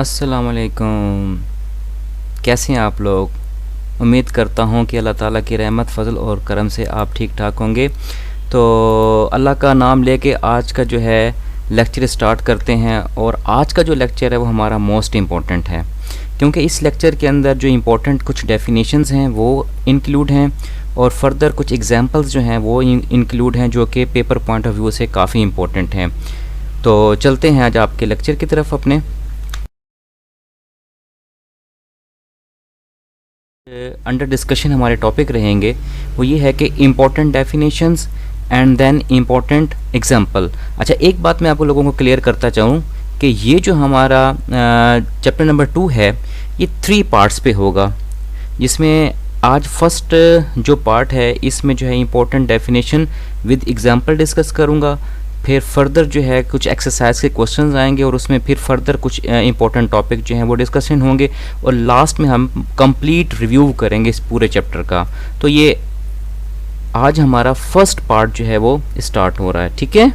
अस्सलाम वालेकुम। कैसे हैं आप लोग? उम्मीद करता हूं कि अल्लाह ताला की रहमत फ़ज़ल और करम से आप ठीक ठाक होंगे। तो अल्लाह का नाम लेके आज का जो है लेक्चर स्टार्ट करते हैं। और आज का जो लेक्चर है वो हमारा मोस्ट इम्पॉर्टेंट है, क्योंकि इस लेक्चर के अंदर जो इम्पोर्टेंट कुछ डेफिनेशंस हैं वो इंक्लूड हैं और फर्दर कुछ एग्जांपल्स जो हैं वो इंक्लूड हैं, जो कि पेपर पॉइंट ऑफ व्यू से काफ़ी इम्पोर्टेंट हैं। तो चलते हैं आज आपके लेक्चर की तरफ। अपने अंडर डिस्कशन हमारे टॉपिक रहेंगे वो ये है कि important definitions and then important example. अच्छा, एक बात मैं आप लोगों को क्लियर करता चाहूँ कि ये जो हमारा चैप्टर नंबर 2 है ये 3 पार्ट्स पे होगा, जिसमें आज फर्स्ट जो पार्ट है इसमें जो है important definition with example discuss करूँगा। फिर फर्दर जो है कुछ एक्सरसाइज के क्वेश्चंस आएंगे और उसमें फिर फर्दर कुछ इंपॉर्टेंट टॉपिक जो हैं वो डिस्कशन होंगे और लास्ट में हम कंप्लीट रिव्यू करेंगे इस पूरे चैप्टर का। तो ये आज हमारा फर्स्ट पार्ट जो है वो स्टार्ट हो रहा है, ठीक है।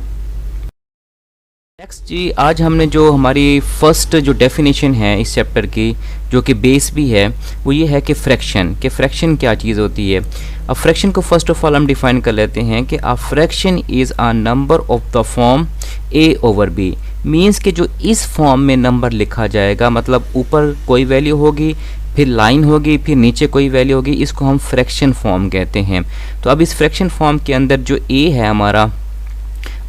नेक्स्ट जी, आज हमने जो हमारी फर्स्ट जो डेफिनेशन है इस चैप्टर की, जो कि बेस भी है, वो ये है कि फ्रैक्शन क्या चीज़ होती है। अब फ्रैक्शन को फर्स्ट ऑफ ऑल हम डिफाइन कर लेते हैं कि a fraction is a number of the form a/b। Means कि जो इस फॉर्म में नंबर लिखा जाएगा, मतलब ऊपर कोई वैल्यू होगी, फिर लाइन होगी, फिर नीचे कोई वैल्यू होगी, इसको हम फ्रैक्शन फॉर्म कहते हैं। तो अब इस फ्रैक्शन फॉर्म के अंदर जो a है हमारा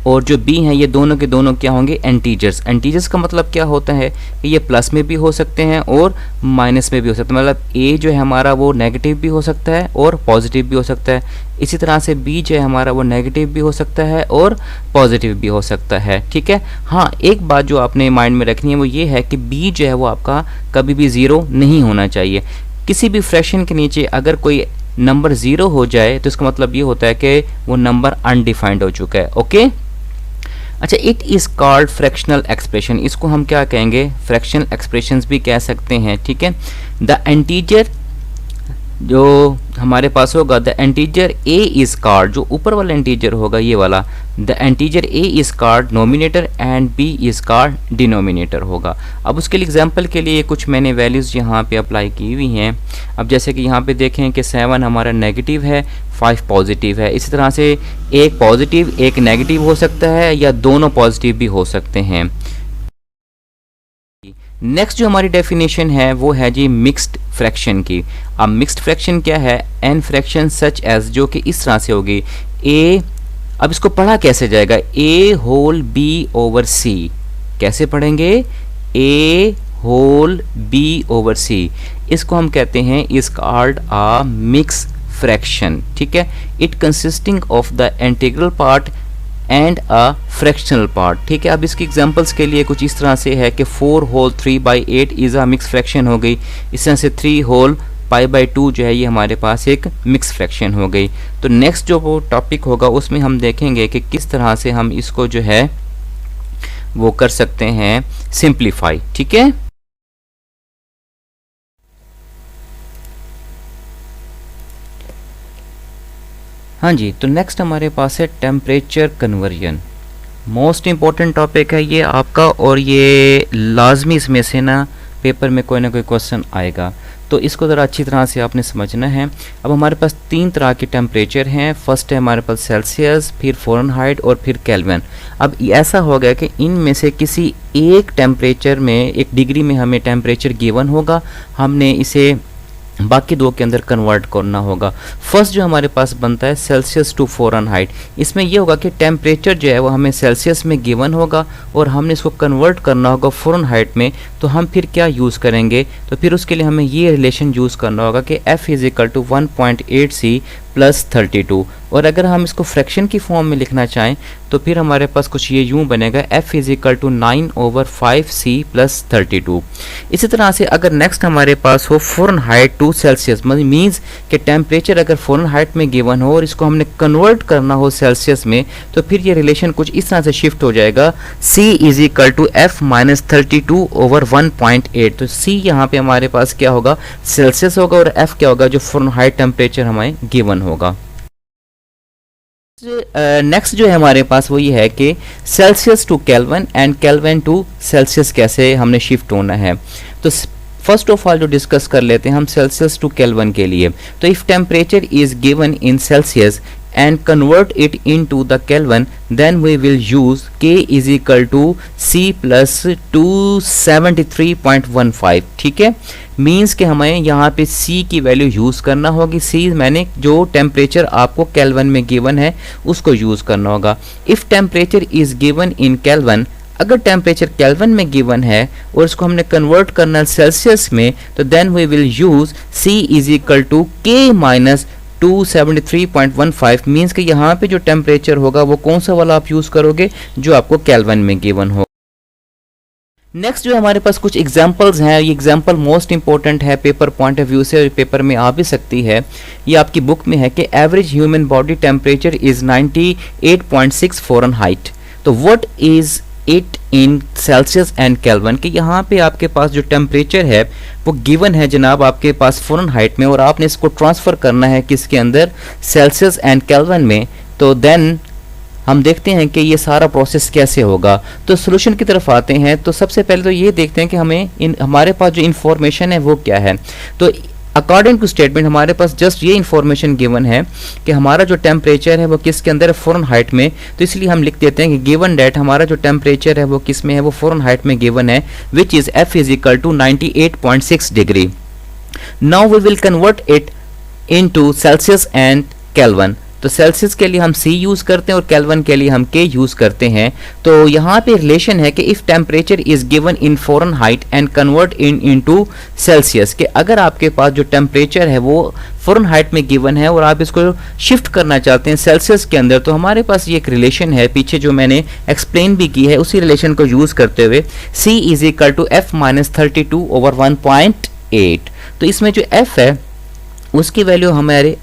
और जो b हैं, ये दोनों के दोनों क्या होंगे? एंटीजर्स। एंटीजर्स का मतलब क्या होता है कि ये प्लस में भी हो सकते हैं और माइनस में भी हो सकते हैं। मतलब a जो है हमारा वो नेगेटिव भी हो सकता है और पॉजिटिव भी हो सकता है। इसी तरह से b जो है हमारा वो नेगेटिव भी हो सकता है और पॉजिटिव भी हो सकता है, ठीक है। हाँ, एक बात जो आपने माइंड में रखनी है वो ये है कि b जो है वो आपका कभी भी ज़ीरो नहीं होना चाहिए। किसी भी फ्रैक्शन के नीचे अगर कोई नंबर ज़ीरो हो जाए तो इसका मतलब ये होता है कि वो नंबर अनडिफाइंड हो चुका है, ओके। अच्छा, it is called fractional expression. इसको हम क्या कहेंगे? फ्रैक्शनल एक्सप्रेशंस भी कह सकते हैं, ठीक है। द एंटीजर जो हमारे पास होगा, the integer a is called, जो ऊपर वाला एंटीजर होगा ये वाला, the integer a is called nominator and b is called denominator होगा। अब उसके लिए एग्जांपल के लिए कुछ मैंने वैल्यूज़ यहाँ पे अप्लाई की हुई हैं। अब जैसे कि यहाँ पे देखें कि 7 हमारा नेगेटिव है, 5 पॉजिटिव है। इसी तरह से एक पॉजिटिव एक नेगेटिव हो सकता है या दोनों पॉजिटिव भी हो सकते हैं। नेक्स्ट जो हमारी डेफिनेशन है वो है जी मिक्स्ड फ्रैक्शन की। अब मिक्स्ड फ्रैक्शन क्या है? एन फ्रैक्शन सच एज, जो कि इस तरह से होगी a। अब इसको पढ़ा कैसे जाएगा? a whole b/c। कैसे पढ़ेंगे? a whole b/c। इसको हम कहते हैं is called a mix fraction, ठीक है। It consisting of the integral part and a fractional part, ठीक है। अब इसकी एग्जांपल्स के लिए कुछ इस तरह से है कि 4 whole 3/8 is a mix fraction हो गई। इस तरह से 3 होल π/2 जो है ये हमारे पास एक मिक्स फ्रैक्शन हो गई। तो नेक्स्ट जो वो टॉपिक होगा उसमें हम देखेंगे कि किस तरह से हम इसको जो है वो कर सकते हैं सिंप्लीफाई, ठीक है। हाँ जी, तो नेक्स्ट हमारे पास है temperature conversion. Most important topic है ये आपका, और ये लाजमी इसमें से ना पेपर में कोई ना कोई क्वेश्चन आएगा, तो इसको ज़रा अच्छी तरह से आपने समझना है। अब हमारे पास 3 तरह के टेम्परेचर हैं। फर्स्ट है हमारे पास सेल्सियस, फिर फ़ारेनहाइट और फिर केल्विन। अब ऐसा हो गया कि इनमें से किसी एक टेम्परेचर में, एक डिग्री में हमें टेम्परेचर गिवन होगा, हमने इसे बाकी दो के अंदर कन्वर्ट करना होगा। फर्स्ट जो हमारे पास बनता है सेल्सियस टू फ़ारेनहाइट। इसमें यह होगा कि टेम्परेचर जो है वो हमें सेल्सियस में गिवन होगा और हमने इसको कन्वर्ट करना होगा फ़ारेनहाइट में। तो हम फिर क्या यूज़ करेंगे? तो फिर उसके लिए हमें ये रिलेशन यूज़ करना होगा कि F is equal to 1.8C + 32। और अगर हम इसको फ्रैक्शन की फॉर्म में लिखना चाहें तो फिर हमारे पास कुछ ये यूँ बनेगा, F is equal to 9/5C + 32। इसी तरह से अगर नेक्स्ट हमारे पास हो फ़ारेनहाइट टू सेल्सियस, मतलब मीन्स कि टेम्परेचर अगर फ़ारेनहाइट में गिवन हो और इसको हमने कन्वर्ट करना हो सेल्सियस में, तो फिर ये रिलेशन कुछ इस तरह से शिफ्ट हो जाएगा, C is equal to F - 32/1.8। तो C यहाँ पे हमारे पास क्या होगा? सेल्सियस होगा, और F क्या होगा? जो फ़ारेनहाइट टेम्परेचर हमें गिवन होगा। नेक्स्ट जो है हमारे पास वो ये है कि Celsius to Kelvin and Kelvin to Celsius कैसे हमने शिफ्ट होना है। तो फर्स्ट ऑफ ऑल जो डिस्कस कर लेते हैं हम सेल्सियस टू केल्विन के लिए। तो if temperature is given in Celsius and convert it into the Kelvin, then we will use K is equal to C plus 273.15। ठीक है, मीन्स कि हमें यहाँ पे C की वैल्यू यूज़ करना होगी। C मैंने जो टेम्परेचर आपको केल्विन में गिवन है उसको यूज़ करना होगा। If temperature is given in kelvin, अगर टेम्परेचर केल्विन में गिवन है और इसको हमने कन्वर्ट करना है सेल्सियस में, तो then we will use C is equal to K माइनस 273.15। मीन्स कि यहाँ पे जो टेम्परेचर होगा वो कौन सा वाला आप यूज़ करोगे, जो आपको केल्विन में गिवन हो। नेक्स्ट जो हमारे पास कुछ एग्जांपल्स हैं, ये एग्जांपल मोस्ट इंपॉर्टेंट है पेपर पॉइंट ऑफ व्यू से और पेपर में आ भी सकती है। ये आपकी बुक में है कि average human body temperature is 98.6 Fahrenheit. तो what is it in Celsius and Kelvin, कि यहाँ पे आपके पास जो टेम्परेचर है वो गिवन है जनाब आपके पास फ़ारेनहाइट में, और आपने इसको ट्रांसफ़र करना है किसके अंदर, सेल्सियस एंड केल्विन में। तो देन हम देखते हैं कि ये सारा प्रोसेस कैसे होगा। तो सोल्यूशन की तरफ आते हैं। तो सबसे पहले तो ये देखते हैं कि हमें हमारे पास जो इन्फॉर्मेशन है वो क्या है। तो अकॉर्डिंग टू स्टेटमेंट हमारे पास जस्ट ये इन्फॉर्मेशन गिवन है कि हमारा जो टेम्परेचर है वो किसके अंदर है, फ़ारेनहाइट में। तो इसलिए हम लिख देते हैं कि गिवन डेट हमारा जो टेम्परेचर है वो किस में है, वो फ़ारेनहाइट में गिवन है, which is F is equal to 98.6 degree. Now we will convert it into Celsius and Kelvin. तो सेल्सियस के लिए हम C यूज़ करते हैं और केल्विन के लिए हम K यूज़ करते हैं। तो यहाँ पे रिलेशन है कि if temperature is given in Fahrenheit and convert into Celsius, कि अगर आपके पास जो टेम्परेचर है वो फ़ारेनहाइट में गिवन है और आप इसको शिफ्ट करना चाहते हैं सेल्सियस के अंदर, तो हमारे पास ये एक रिलेशन है पीछे जो मैंने एक्सप्लेन भी की है, उसी रिलेशन को यूज़ करते हुए C is equal to F minus 32/1.8। तो इसमें जो F है उसकी वैल्यू हमारे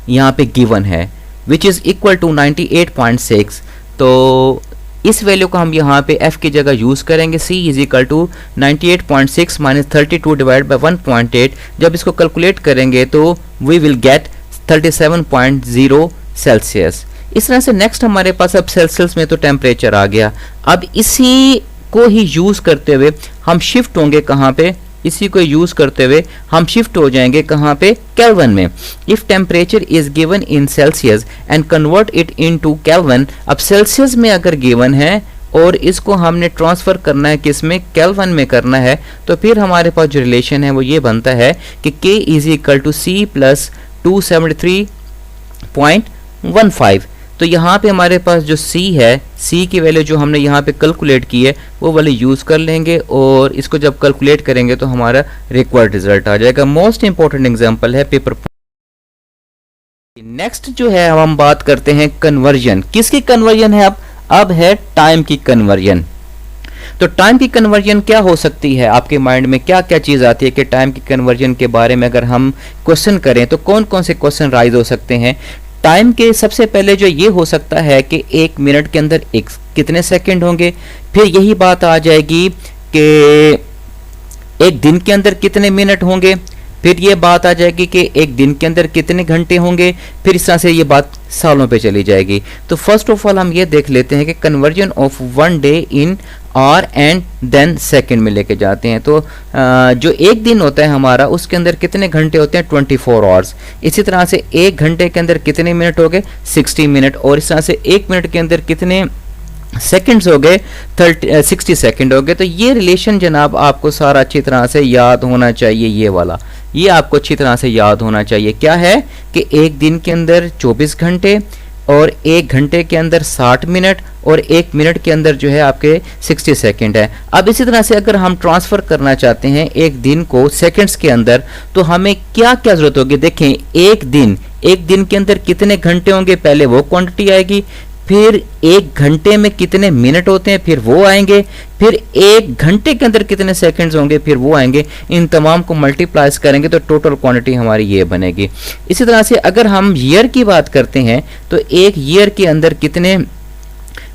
यहाँ पे गिवन है विच इज़ इक्वल टू 98.6। तो इस वैल्यू को हम यहाँ पे F की जगह यूज़ करेंगे। C is equal to 98.6 minus 32 divide by 1.8। जब इसको कैलकुलेट करेंगे तो वी विल गेट 37.0 सेल्सियस। इस तरह से नेक्स्ट हमारे पास अब सेल्सियस में तो टेम्परेचर आ गया। अब इसी को ही यूज़ करते हुए हम शिफ्ट होंगे कहाँ पे, इसी को यूज़ करते हुए हम शिफ्ट हो जाएंगे कहाँ पे, केल्विन में। If temperature is given in Celsius and convert it into kelvin. अब सेल्सियस में अगर गिवन है और इसको हमने ट्रांसफ़र करना है किस में, केल्विन में करना है, तो फिर हमारे पास जो रिलेशन है वो ये बनता है कि K is equal to C plus 273.15। तो यहाँ पे हमारे पास जो C है, C की वैल्यू जो हमने यहाँ पे कैलकुलेट की है वो वाले यूज़ कर लेंगे और इसको जब कैलकुलेट करेंगे तो हमारा रिक्वायर्ड रिजल्ट आ जाएगा। मोस्ट इंपॉर्टेंट एग्जांपल है पेपर। नेक्स्ट जो है हम बात करते हैं कन्वर्जन। किसकी कन्वर्जन है अब है टाइम की कन्वर्जन। तो टाइम की कन्वर्जन क्या हो सकती है, आपके माइंड में क्या क्या चीज़ आती है कि टाइम की कन्वर्जन के बारे में अगर हम क्वेश्चन करें तो कौन कौन से क्वेश्चन राइज हो सकते हैं। टाइम के सबसे पहले जो ये हो सकता है कि 1 मिनट के अंदर कितने सेकंड होंगे। फिर यही बात आ जाएगी कि 1 दिन के अंदर कितने मिनट होंगे। फिर ये बात आ जाएगी कि 1 दिन के अंदर कितने घंटे होंगे। फिर इस तरह से ये बात सालों पे चली जाएगी। तो फर्स्ट ऑफ ऑल हम ये देख लेते हैं कि conversion of 1 day in hour and then second में लेके जाते हैं। तो जो 1 दिन होता है हमारा उसके अंदर कितने घंटे होते हैं, 24 आवर्स। इसी तरह से 1 घंटे के अंदर कितने मिनट हो गए, 60 मिनट। और इस तरह से 1 मिनट के अंदर कितने सेकंड्स हो गए, 60 सेकंड हो गए। तो ये रिलेशन जनाब आपको सारा अच्छी तरह से याद होना चाहिए। ये वाला ये आपको अच्छी तरह से याद होना चाहिए। क्या है कि 1 दिन के अंदर 24 घंटे और 1 घंटे के अंदर 60 मिनट और 1 मिनट के अंदर जो है आपके 60 सेकंड है। अब इसी तरह से अगर हम ट्रांसफ़र करना चाहते हैं 1 दिन को सेकंड्स के अंदर तो हमें क्या क्या ज़रूरत होगी। देखें 1 दिन के अंदर कितने घंटे होंगे, पहले वो क्वांटिटी आएगी। फिर 1 घंटे में कितने मिनट होते हैं, फिर वो आएंगे। फिर 1 घंटे के अंदर कितने सेकंड्स होंगे, फिर वो आएंगे। इन तमाम को मल्टीप्लाइज करेंगे तो टोटल क्वांटिटी हमारी ये बनेगी। इसी तरह से अगर हम ईयर की बात करते हैं तो 1 ईयर के अंदर कितने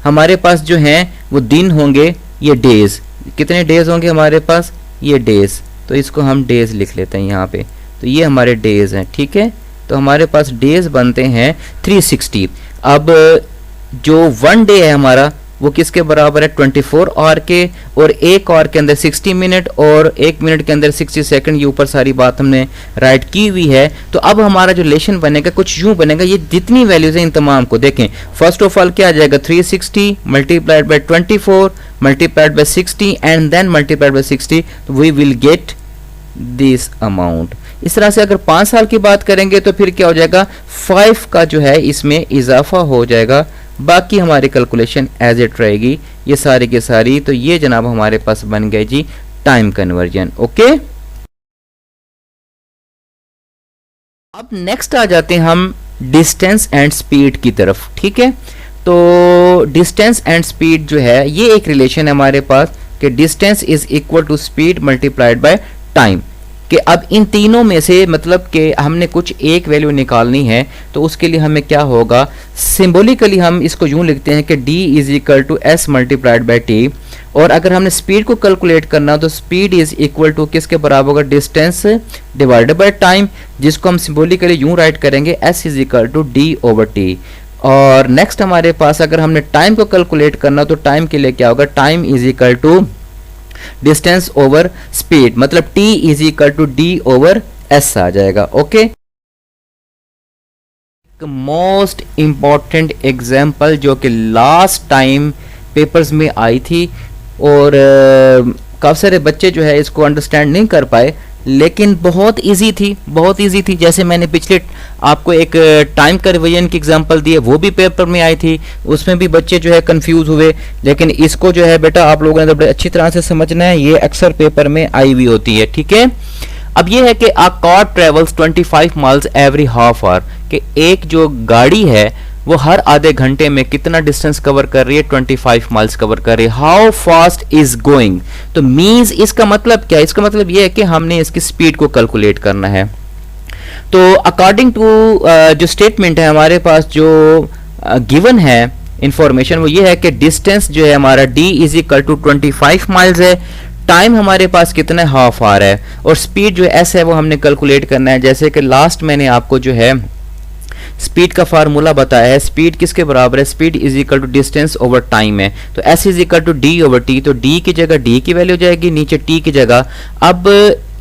हमारे पास जो हैं वो दिन होंगे, ये डेज। कितने डेज होंगे हमारे पास, ये डेज। तो इसको हम डेज लिख लेते हैं यहाँ पे। तो ये हमारे डेज हैं, ठीक है। तो हमारे पास डेज बनते हैं 360। अब जो 1 डे है हमारा वो किसके बराबर है 24 आवर के, और 1 आवर के अंदर 60 मिनट और 1 मिनट के अंदर 60 सेकंड, ये ऊपर सारी बात हमने राइट की हुई है। तो अब हमारा जो रिलेशन बनेगा कुछ यूं बनेगा, ये जितनी वैल्यूज हैं इन तमाम को देखें। फर्स्ट ऑफ ऑल क्या आ जाएगा 360 multiplied by 24 multiplied by 60 and then multiplied by 60, तो we will get this amount. इस तरह से अगर 5 साल की बात करेंगे तो फिर क्या हो जाएगा 5 का जो है इसमें इजाफा हो जाएगा, बाकी हमारी कैलकुलेशन एज इट रहेगी ये सारी की सारी। तो ये जनाब हमारे पास बन गए जी टाइम कन्वर्जन। ओके, अब नेक्स्ट आ जाते हैं हम डिस्टेंस एंड स्पीड की तरफ। ठीक है, तो डिस्टेंस एंड स्पीड जो है ये एक रिलेशन है हमारे पास कि distance is equal to speed multiplied by time, कि अब इन तीनों में से मतलब कि हमने कुछ एक वैल्यू निकालनी है, तो उसके लिए हमें क्या होगा, सिंबॉलिकली हम इसको यूं लिखते हैं कि d is equal to S multiplied by T, और अगर हमने स्पीड को कैलकुलेट करना तो स्पीड इज इक्वल टू किसके बराबर होगा, डिस्टेंस डिवाइडेड बाय टाइम, जिसको हम सिंबॉलिकली यूं राइट करेंगे s is equal to D over T. और नेक्स्ट हमारे पास अगर हमने टाइम को कैलकुलेट करना तो टाइम के लिए क्या होगा, time is equal to distance over speed, मतलब t is equal to D over s आ जाएगा। ओके, मोस्ट इंपॉर्टेंट एग्जांपल जो कि लास्ट टाइम पेपर्स में आई थी और काफ़ी सारे बच्चे जो है इसको अंडरस्टैंड नहीं कर पाए, लेकिन बहुत इजी थी, बहुत इजी थी। जैसे मैंने पिछले आपको एक टाइम कन्वर्जन की एग्जांपल दी है, वो भी पेपर में आई थी, उसमें भी बच्चे जो है कंफ्यूज हुए, लेकिन इसको जो है बेटा आप लोगों ने बड़े अच्छी तरह से समझना है, ये अक्सर पेपर में आई हुई होती है। ठीक है, अब ये है कि a car travels 25 miles every half hour, कि एक जो गाड़ी है वो हर आधे घंटे में कितना डिस्टेंस कवर कर रही है, 25 माइल्स कवर कर रही है। हाउ फास्ट इज गोइंग, तो मीन्स इसका मतलब क्या है, इसका मतलब ये है कि हमने इसकी स्पीड को कैलकुलेट करना है। तो अकॉर्डिंग टू जो स्टेटमेंट है हमारे पास जो गिवन है इंफॉर्मेशन, वो ये है कि डिस्टेंस जो है हमारा d is equal to 25 miles है, टाइम हमारे पास कितना है, हाफ आवर है, और स्पीड जो s है वो हमने कैलकुलेट करना है। जैसे कि लास्ट मैंने आपको जो है स्पीड का फार्मूला बताया है, स्पीड किसके बराबर है, speed is equal to distance over time है, तो s is equal to D over T, तो d की जगह d की वैल्यू हो जाएगी, नीचे t की जगह। अब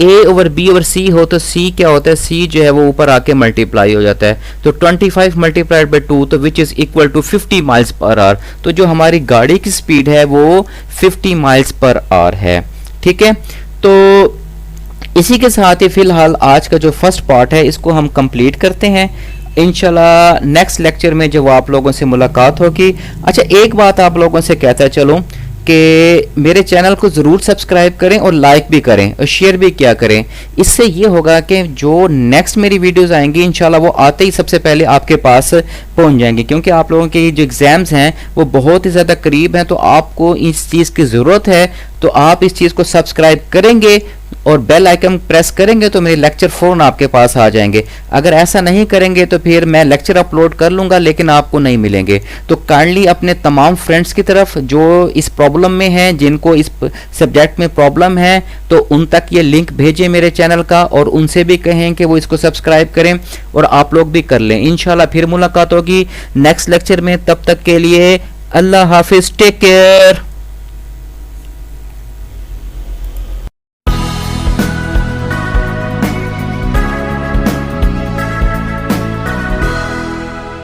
a over b over c हो तो c क्या होता है, c जो है वो ऊपर आके मल्टीप्लाई हो जाता है, तो 25 मल्टीप्लाइड बाय 2 तो which is equal to 50 miles per hour, तो जो हमारी गाड़ी की स्पीड है वो 50 माइल्स पर आवर है। ठीक है, तो इसी के साथ ही फिलहाल आज का जो फर्स्ट पार्ट है इसको हम कंप्लीट करते हैं। इंशाल्लाह नेक्स्ट लेक्चर में जब आप लोगों से मुलाकात होगी। अच्छा, एक बात आप लोगों से कहता चलूं कि मेरे चैनल को ज़रूर सब्सक्राइब करें और लाइक भी करें और शेयर भी किया करें। इससे ये होगा कि जो नेक्स्ट मेरी वीडियोस आएंगी इंशाल्लाह वो आते ही सबसे पहले आपके पास पहुंच जाएंगे, क्योंकि आप लोगों के जो एग्ज़ाम्स हैं वो बहुत ही ज़्यादा करीब हैं, तो आपको इस चीज़ की ज़रूरत है। तो आप इस चीज़ को सब्सक्राइब करेंगे और बेल आइकन प्रेस करेंगे तो मेरे लेक्चर फ़ौरन आपके पास आ जाएंगे। अगर ऐसा नहीं करेंगे तो फिर मैं लेक्चर अपलोड कर लूँगा लेकिन आपको नहीं मिलेंगे। तो काइंडली अपने तमाम फ्रेंड्स की तरफ जो इस प्रॉब्लम में हैं, जिनको इस सब्जेक्ट में प्रॉब्लम है, तो उन तक ये लिंक भेजें मेरे चैनल का, और उनसे भी कहें कि वो इसको सब्सक्राइब करें और आप लोग भी कर लें। इंशाल्लाह फिर मुलाकात होगी नेक्स्ट लेक्चर में, तब तक के लिए अल्लाह हाफिज़, टेक केयर।